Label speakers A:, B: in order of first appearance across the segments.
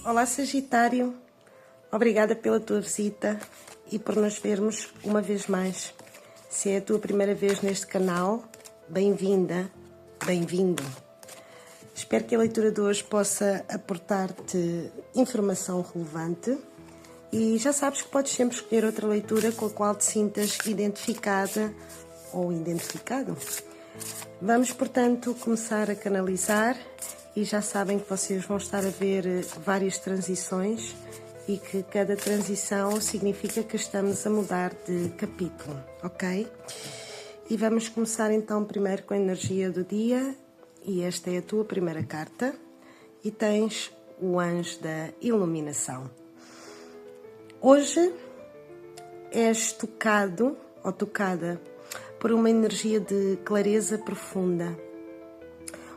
A: Olá, Sagitário, obrigada pela tua visita e por nos vermos uma vez mais. Se é a tua primeira vez neste canal, bem-vinda, bem-vindo. Espero que a leitura de hoje possa aportar-te informação relevante e já sabes que podes sempre escolher outra leitura com a qual te sintas identificada ou identificado. Vamos, portanto, começar a canalizar. E já sabem que vocês vão estar a ver várias transições e que cada transição significa que estamos a mudar de capítulo, ok? E vamos começar então primeiro com a energia do dia, e esta é a tua primeira carta, e tens o anjo da iluminação. Hoje és tocado ou tocada por uma energia de clareza profunda.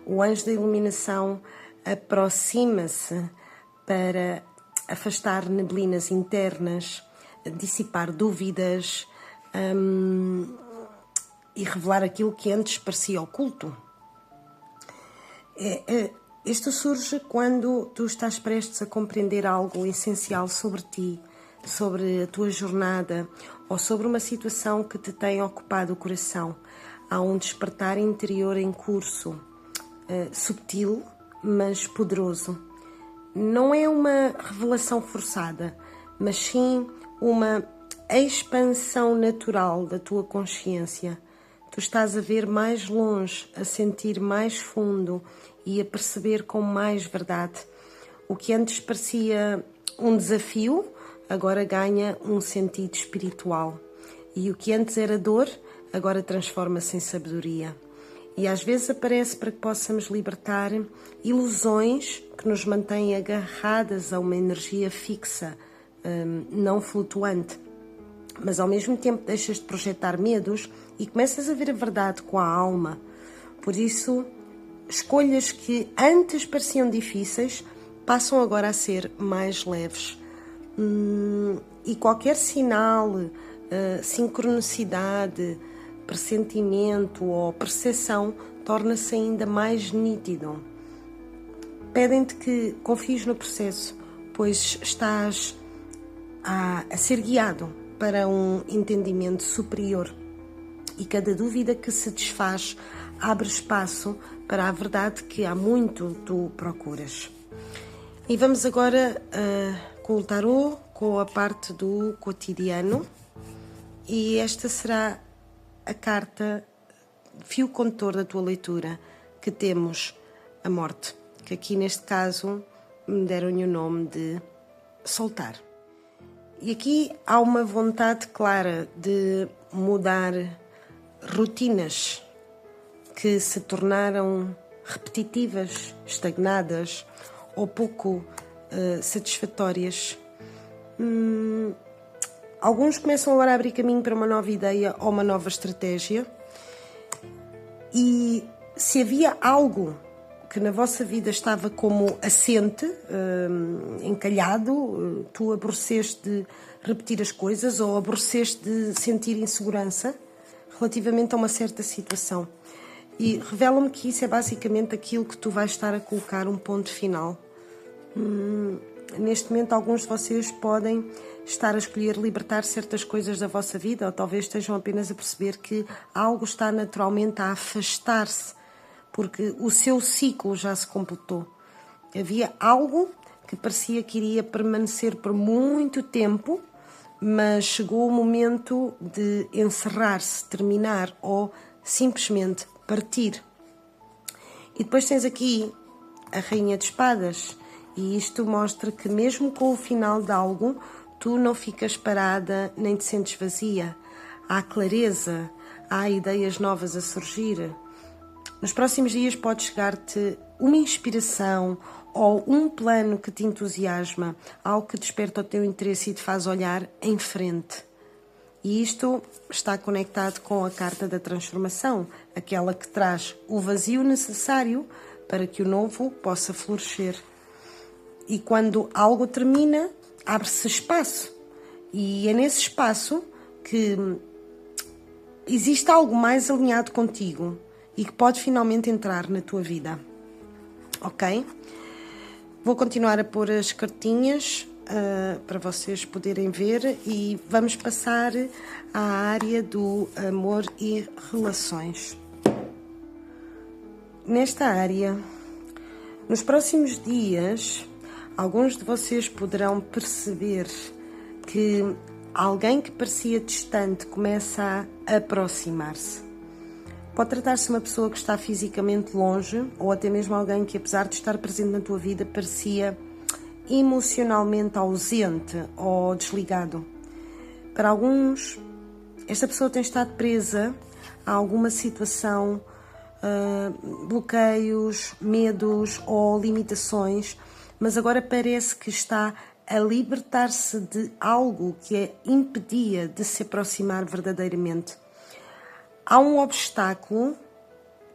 A: O anjo da iluminação aproxima-se para afastar neblinas internas, dissipar dúvidas e revelar aquilo que antes parecia oculto. Isto surge quando tu estás prestes a compreender algo essencial sobre ti, sobre a tua jornada ou sobre uma situação que te tem ocupado o coração. Há um despertar interior em curso. Subtil, mas poderoso. Não é uma revelação forçada, mas sim uma expansão natural da tua consciência. Tu estás a ver mais longe, a sentir mais fundo e a perceber com mais verdade. O que antes parecia um desafio, agora ganha um sentido espiritual. E o que antes era dor, agora transforma-se em sabedoria. E às vezes aparece para que possamos libertar ilusões que nos mantêm agarradas a uma energia fixa, não flutuante. Mas ao mesmo tempo deixas de projetar medos e começas a ver a verdade com a alma. Por isso, escolhas que antes pareciam difíceis passam agora a ser mais leves. E qualquer sinal, sincronicidade, pressentimento ou percepção torna-se ainda mais nítido. Pedem-te que confies no processo, pois estás a ser guiado para um entendimento superior e cada dúvida que se desfaz abre espaço para a verdade que há muito tu procuras. E vamos agora com o tarô, com a parte do cotidiano, e esta será a carta fio condutor da tua leitura, que temos a morte, que aqui neste caso me deram-lhe o nome de soltar. E aqui há uma vontade clara de mudar rotinas que se tornaram repetitivas, estagnadas ou pouco satisfatórias. Alguns começam agora a abrir caminho para uma nova ideia ou uma nova estratégia. E se havia algo que na vossa vida estava como assente, encalhado, tu aborreceste de repetir as coisas ou aborreceste de sentir insegurança relativamente a uma certa situação. E revela-me que isso é basicamente aquilo que tu vais estar a colocar um ponto final. Neste momento, alguns de vocês podem estar a escolher libertar certas coisas da vossa vida, ou talvez estejam apenas a perceber que algo está naturalmente a afastar-se, porque o seu ciclo já se completou. Havia algo que parecia que iria permanecer por muito tempo, mas chegou o momento de encerrar-se, terminar ou simplesmente partir. E depois tens aqui a Rainha de Espadas. E isto mostra que mesmo com o final de algo, tu não ficas parada nem te sentes vazia. Há clareza, há ideias novas a surgir. Nos próximos dias pode chegar-te uma inspiração ou um plano que te entusiasma, algo que desperta o teu interesse e te faz olhar em frente. E isto está conectado com a carta da transformação, aquela que traz o vazio necessário para que o novo possa florescer. E quando algo termina, abre-se espaço. E é nesse espaço que existe algo mais alinhado contigo e que pode finalmente entrar na tua vida. ok? Vou continuar a pôr as cartinhas para vocês poderem ver e vamos passar à área do amor e relações. Nesta área, nos próximos dias, alguns de vocês poderão perceber que alguém que parecia distante começa a aproximar-se. Pode tratar-se de uma pessoa que está fisicamente longe ou até mesmo alguém que, apesar de estar presente na tua vida, parecia emocionalmente ausente ou desligado. Para alguns, esta pessoa tem estado presa a alguma situação, bloqueios, medos ou limitações, mas agora parece que está a libertar-se de algo que a impedia de se aproximar verdadeiramente. Há um obstáculo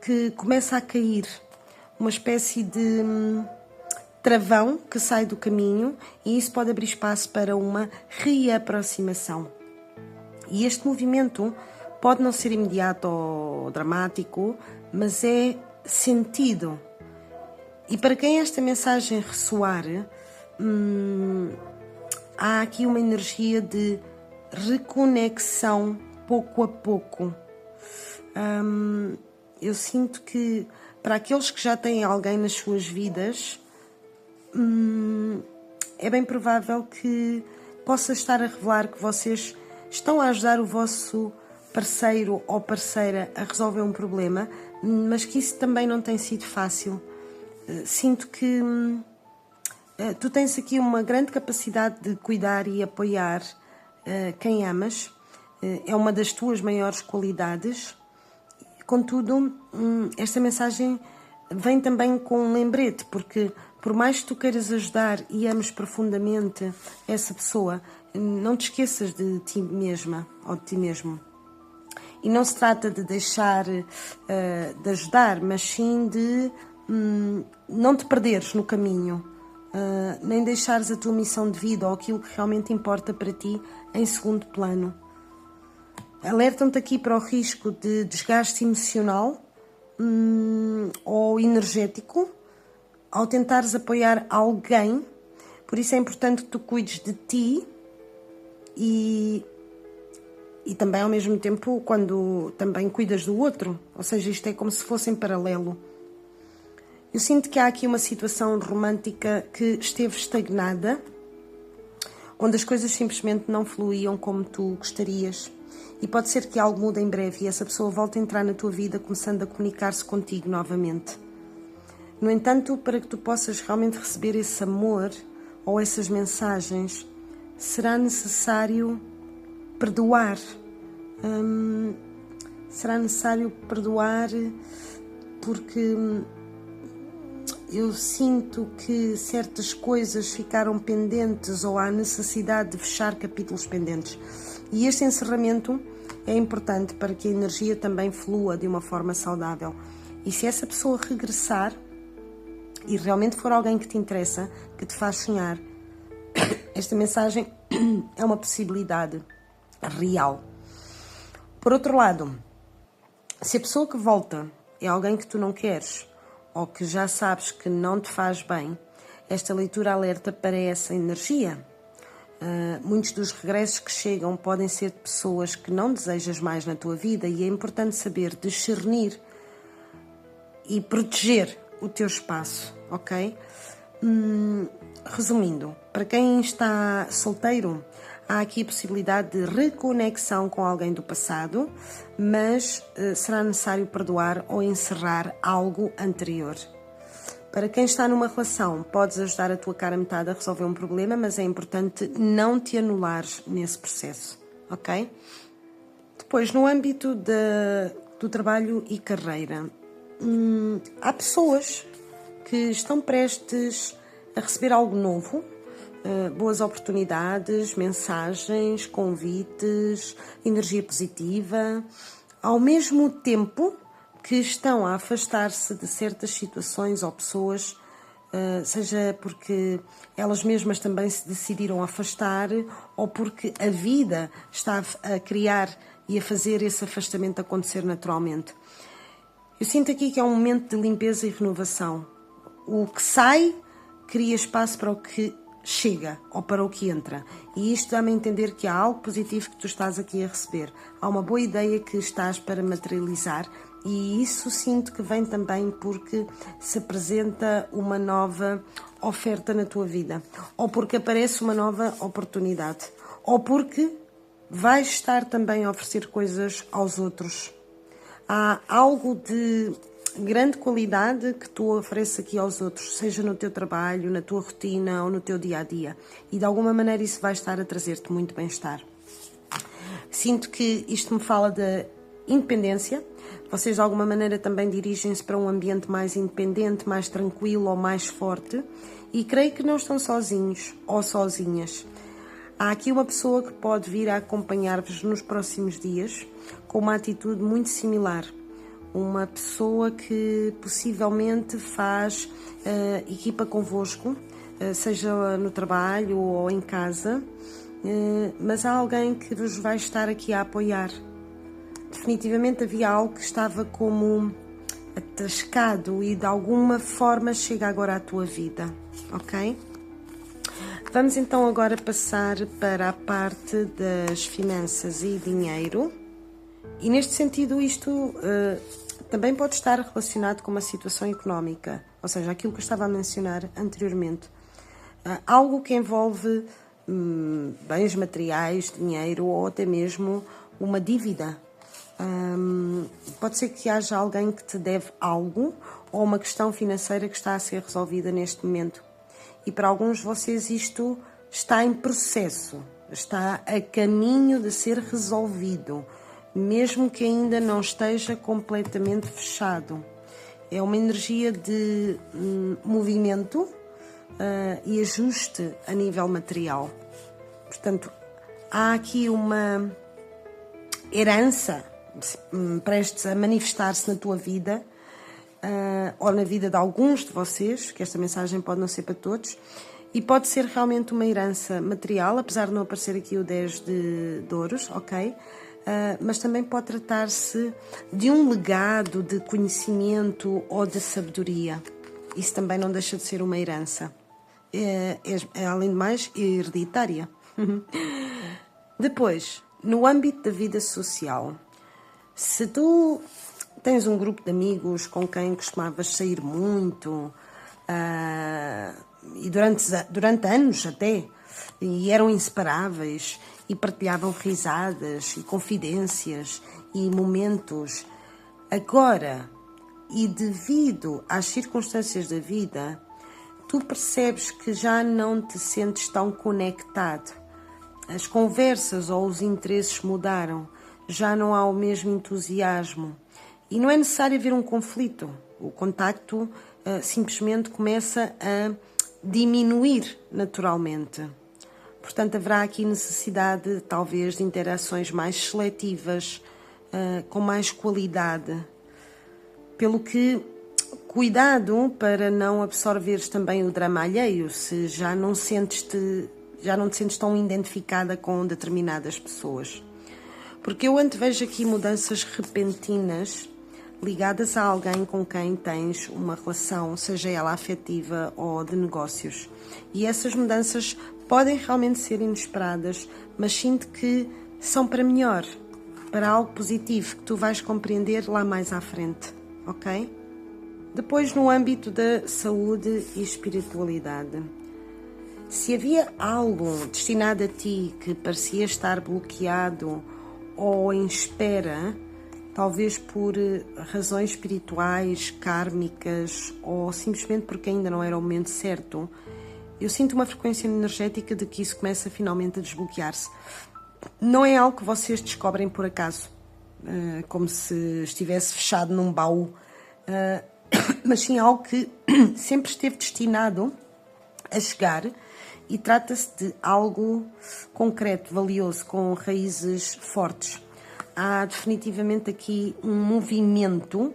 A: que começa a cair, uma espécie de travão que sai do caminho, e isso pode abrir espaço para uma reaproximação. E este movimento pode não ser imediato ou dramático, mas é sentido. E para quem esta mensagem ressoar, há aqui uma energia de reconexão pouco a pouco. Eu sinto que para aqueles que já têm alguém nas suas vidas, é bem provável que possa estar a revelar que vocês estão a ajudar o vosso parceiro ou parceira a resolver um problema, mas que isso também não tem sido fácil. Sinto que tu tens aqui uma grande capacidade de cuidar e apoiar quem amas. É uma das tuas maiores qualidades. Contudo, esta mensagem vem também com um lembrete, porque por mais que tu queiras ajudar e ames profundamente essa pessoa, não te esqueças de ti mesma ou de ti mesmo. E não se trata de deixar de ajudar, mas sim de não te perderes no caminho, nem deixares a tua missão de vida ou aquilo que realmente importa para ti em segundo plano. Alertam-te aqui para o risco de desgaste emocional ou energético ao tentares apoiar alguém. Por isso é importante que tu cuides de ti e também ao mesmo tempo quando também cuidas do outro, ou seja, isto é como se fosse em paralelo. Eu sinto que há aqui uma situação romântica que esteve estagnada, onde as coisas simplesmente não fluíam como tu gostarias, e pode ser que algo mude em breve e essa pessoa volte a entrar na tua vida começando a comunicar-se contigo novamente. No entanto, para que tu possas realmente receber esse amor ou essas mensagens, será necessário perdoar. Será necessário perdoar porque eu sinto que certas coisas ficaram pendentes ou há necessidade de fechar capítulos pendentes. E este encerramento é importante para que a energia também flua de uma forma saudável. E se essa pessoa regressar e realmente for alguém que te interessa, que te faz sonhar, esta mensagem é uma possibilidade real. Por outro lado, se a pessoa que volta é alguém que tu não queres ou que já sabes que não te faz bem, esta leitura alerta para essa energia. Muitos dos regressos que chegam podem ser de pessoas que não desejas mais na tua vida e é importante saber discernir e proteger o teu espaço, ok? Resumindo, para quem está solteiro, há aqui a possibilidade de reconexão com alguém do passado, mas será necessário perdoar ou encerrar algo anterior. Para quem está numa relação, podes ajudar a tua cara metade a resolver um problema, mas é importante não te anulares nesse processo, ok? Depois, no âmbito do trabalho e carreira, há pessoas que estão prestes a receber algo novo, boas oportunidades, mensagens, convites, energia positiva, ao mesmo tempo que estão a afastar-se de certas situações ou pessoas, seja porque elas mesmas também se decidiram afastar ou porque a vida está a criar e a fazer esse afastamento acontecer naturalmente. Eu sinto aqui que é um momento de limpeza e renovação. o que sai cria espaço para o que chega ou para o que entra. E isto dá-me a entender que há algo positivo que tu estás aqui a receber. Há uma boa ideia que estás para materializar, e isso sinto que vem também porque se apresenta uma nova oferta na tua vida, ou porque aparece uma nova oportunidade, ou porque vais estar também a oferecer coisas aos outros. Há algo de grande qualidade que tu ofereces aqui aos outros, seja no teu trabalho, na tua rotina ou no teu dia-a-dia. E de alguma maneira isso vai estar a trazer-te muito bem-estar. Sinto que isto me fala da independência. Vocês de alguma maneira também dirigem-se para um ambiente mais independente, mais tranquilo ou mais forte. E creio que não estão sozinhos ou sozinhas. Há aqui uma pessoa que pode vir a acompanhar-vos nos próximos dias com uma atitude muito similar. Uma pessoa que possivelmente faz equipa convosco, seja no trabalho ou em casa, mas há alguém que vos vai estar aqui a apoiar. Definitivamente havia algo que estava como atascado e de alguma forma chega agora à tua vida, ok? Vamos então agora passar para a parte das finanças e dinheiro. E neste sentido isto também pode estar relacionado com uma situação económica, ou seja, aquilo que eu estava a mencionar anteriormente. Algo que envolve bens materiais, dinheiro ou até mesmo uma dívida. Pode ser que haja alguém que te deve algo ou uma questão financeira que está a ser resolvida neste momento. E para alguns de vocês isto está em processo, está a caminho de ser resolvido, mesmo que ainda não esteja completamente fechado. É uma energia de movimento e ajuste a nível material. Portanto, há aqui uma herança prestes a manifestar-se na tua vida, ou na vida de alguns de vocês, que esta mensagem pode não ser para todos, e pode ser realmente uma herança material, apesar de não aparecer aqui o 10 de ouros, ok? Mas também pode tratar-se de um legado de conhecimento ou de sabedoria. Isso também não deixa de ser uma herança. Além de mais, hereditária. Depois, no âmbito da vida social, se tu tens um grupo de amigos com quem costumavas sair muito, e durante anos até, e eram inseparáveis, e partilhavam risadas e confidências e momentos, agora, e devido às circunstâncias da vida, tu percebes que já não te sentes tão conectado. As conversas ou os interesses mudaram, já não há o mesmo entusiasmo. E não é necessário haver um conflito. O contacto simplesmente começa a diminuir naturalmente. Portanto, haverá aqui necessidade, talvez, de interações mais seletivas, com mais qualidade. Pelo que, cuidado para não absorveres também o drama alheio, se já não te sentes tão identificada com determinadas pessoas. Porque eu antevejo aqui mudanças repentinas ligadas a alguém com quem tens uma relação, seja ela afetiva ou de negócios. E essas mudanças podem realmente ser inesperadas, mas sinto que são para melhor, para algo positivo que tu vais compreender lá mais à frente, ok? Depois, no âmbito da saúde e espiritualidade. Se havia algo destinado a ti que parecia estar bloqueado ou em espera, talvez por razões espirituais, kármicas ou simplesmente porque ainda não era o momento certo, eu sinto uma frequência energética de que isso começa finalmente a desbloquear-se. Não é algo que vocês descobrem por acaso, como se estivesse fechado num baú, mas sim algo que sempre esteve destinado a chegar, e trata-se de algo concreto, valioso, com raízes fortes. Há definitivamente aqui um movimento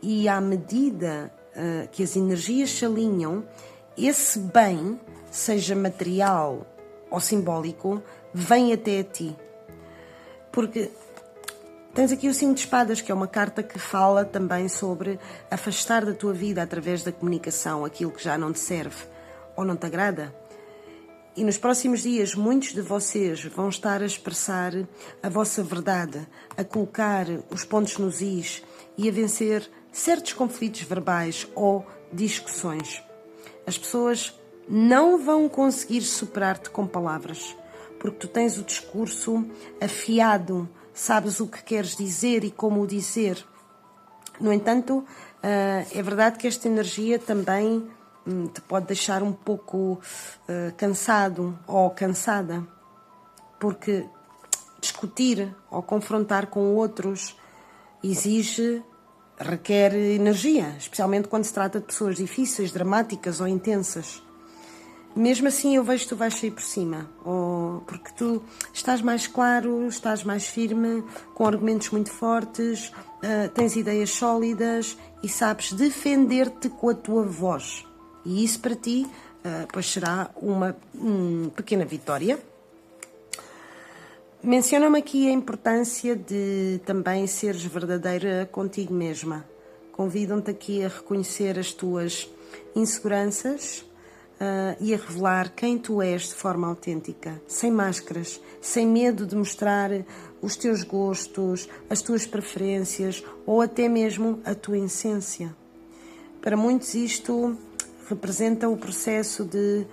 A: e à medida que as energias se alinham, esse bem, seja material ou simbólico, vem até a ti. Porque Tens aqui o 5 de espadas, que é uma carta que fala também sobre afastar da tua vida através da comunicação aquilo que já não te serve ou não te agrada. E nos próximos dias muitos de vocês vão estar a expressar a vossa verdade, a colocar os pontos nos is e a vencer certos conflitos verbais ou discussões. As pessoas não vão conseguir superar-te com palavras, porque tu tens o discurso afiado, sabes o que queres dizer e como o dizer. No entanto, é verdade que esta energia também te pode deixar um pouco cansado ou cansada, porque discutir ou confrontar com outros requer energia, especialmente quando se trata de pessoas difíceis, dramáticas ou intensas. Mesmo assim, eu vejo que tu vais sair por cima, porque tu estás mais claro, estás mais firme, com argumentos muito fortes, tens ideias sólidas e sabes defender-te com a tua voz. E isso para ti, pois será uma pequena vitória. Menciona-me aqui a importância de também seres verdadeira contigo mesma. Convidam-te aqui a reconhecer as tuas inseguranças, e a revelar quem tu és de forma autêntica, sem máscaras, sem medo de mostrar os teus gostos, as tuas preferências ou até mesmo a tua essência. Para muitos isto representa o processo de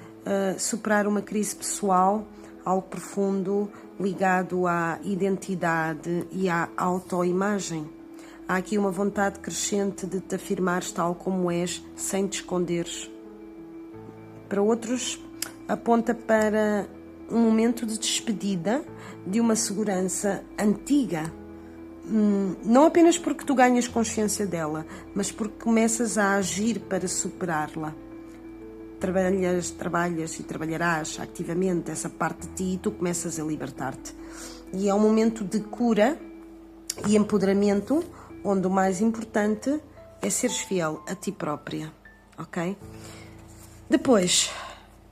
A: superar uma crise pessoal, algo profundo ligado à identidade e à autoimagem. Há aqui uma vontade crescente de te afirmares tal como és, sem te esconderes. Para outros, aponta para um momento de despedida de uma segurança antiga. Não apenas porque tu ganhas consciência dela, mas porque começas a agir para superá-la. Trabalhas e trabalharás ativamente essa parte de ti e tu começas a libertar-te. E é um momento de cura e empoderamento, onde o mais importante é seres fiel a ti própria, ok? Depois,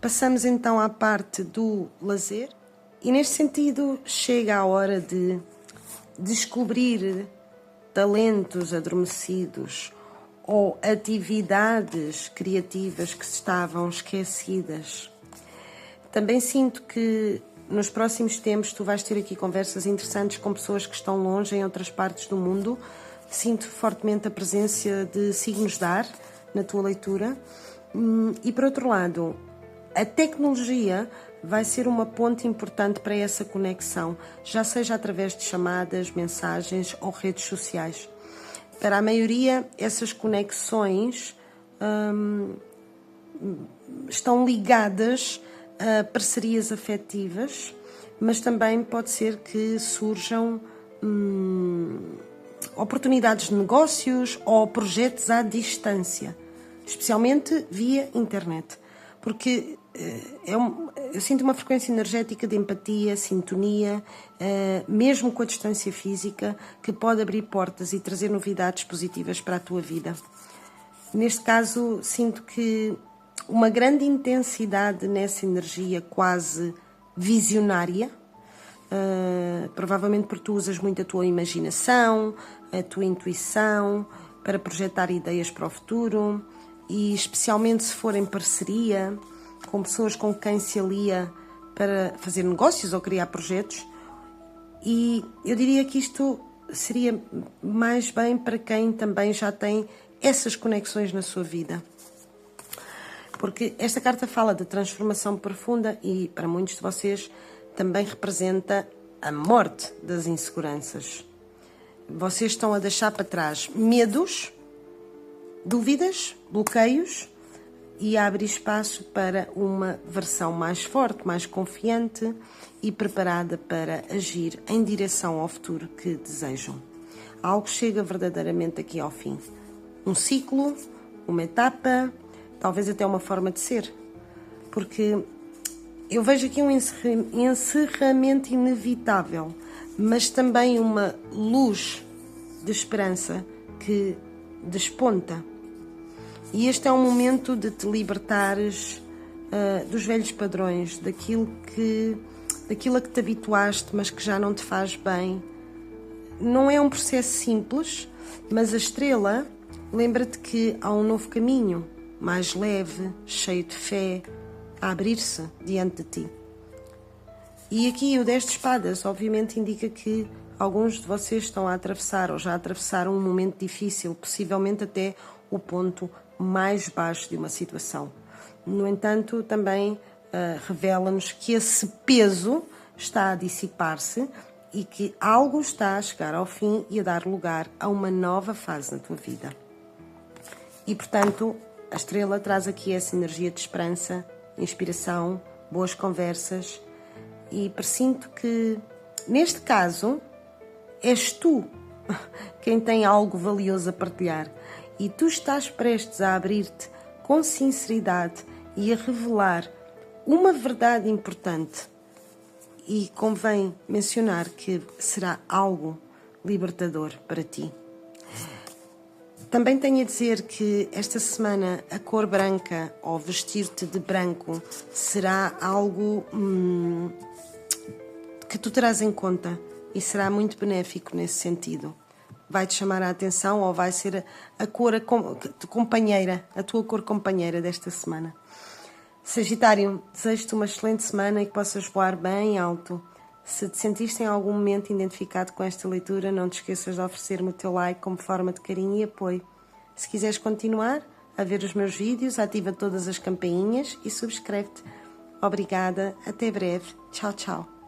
A: passamos então à parte do lazer e neste sentido chega a hora de descobrir talentos adormecidos ou atividades criativas que estavam esquecidas. Também sinto que nos próximos tempos tu vais ter aqui conversas interessantes com pessoas que estão longe em outras partes do mundo. Sinto fortemente a presença de signos de ar na tua leitura. E por outro lado, a tecnologia vai ser uma ponte importante para essa conexão, já seja através de chamadas, mensagens ou redes sociais. Para a maioria, essas conexões estão ligadas a parcerias afetivas, mas também pode ser que surjam oportunidades de negócios ou projetos à distância, especialmente via internet, porque eu sinto uma frequência energética de empatia, sintonia, mesmo com a distância física, que pode abrir portas e trazer novidades positivas para a tua vida. Neste caso, sinto que uma grande intensidade nessa energia quase visionária, provavelmente porque tu usas muito a tua imaginação, a tua intuição, para projetar ideias para o futuro, e especialmente se for em parceria com pessoas com quem se alia para fazer negócios ou criar projetos. E eu diria que isto seria mais bem para quem também já tem essas conexões na sua vida. Porque esta carta fala de transformação profunda e para muitos de vocês também representa a morte das inseguranças. Vocês estão a deixar para trás medos, dúvidas, bloqueios e a abrir espaço para uma versão mais forte, mais confiante e preparada para agir em direção ao futuro que desejam. Algo chega verdadeiramente aqui ao fim. Um ciclo, uma etapa, talvez até uma forma de ser. Porque eu vejo aqui um encerramento inevitável, mas também uma luz de esperança que desponta. E este é um momento de te libertares dos velhos padrões, daquilo a que te habituaste, mas que já não te faz bem não é um processo simples, mas a estrela lembra-te que há um novo caminho, mais leve, cheio de fé, a abrir-se diante de ti. E aqui o 10 de espadas obviamente indica que alguns de vocês estão a atravessar ou já atravessaram um momento difícil, possivelmente até o ponto mais baixo de uma situação. No entanto, também revela-nos que esse peso está a dissipar-se e que algo está a chegar ao fim e a dar lugar a uma nova fase na tua vida. E, portanto, a estrela traz aqui essa energia de esperança, inspiração, boas conversas e presinto que, neste caso, és tu quem tem algo valioso a partilhar e tu estás prestes a abrir-te com sinceridade e a revelar uma verdade importante. E convém mencionar que será algo libertador para ti. Também tenho a dizer que esta semana a cor branca ou vestir-te de branco será algo que tu terás em conta e será muito benéfico nesse sentido. Vai-te chamar a atenção ou vai ser a cor companheira, a tua cor companheira desta semana. Sagitário, desejo-te uma excelente semana e que possas voar bem alto. Se te sentiste em algum momento identificado com esta leitura, não te esqueças de oferecer-me o teu like como forma de carinho e apoio. Se quiseres continuar a ver os meus vídeos, ativa todas as campainhas e subscreve-te. Obrigada, até breve. Tchau, tchau.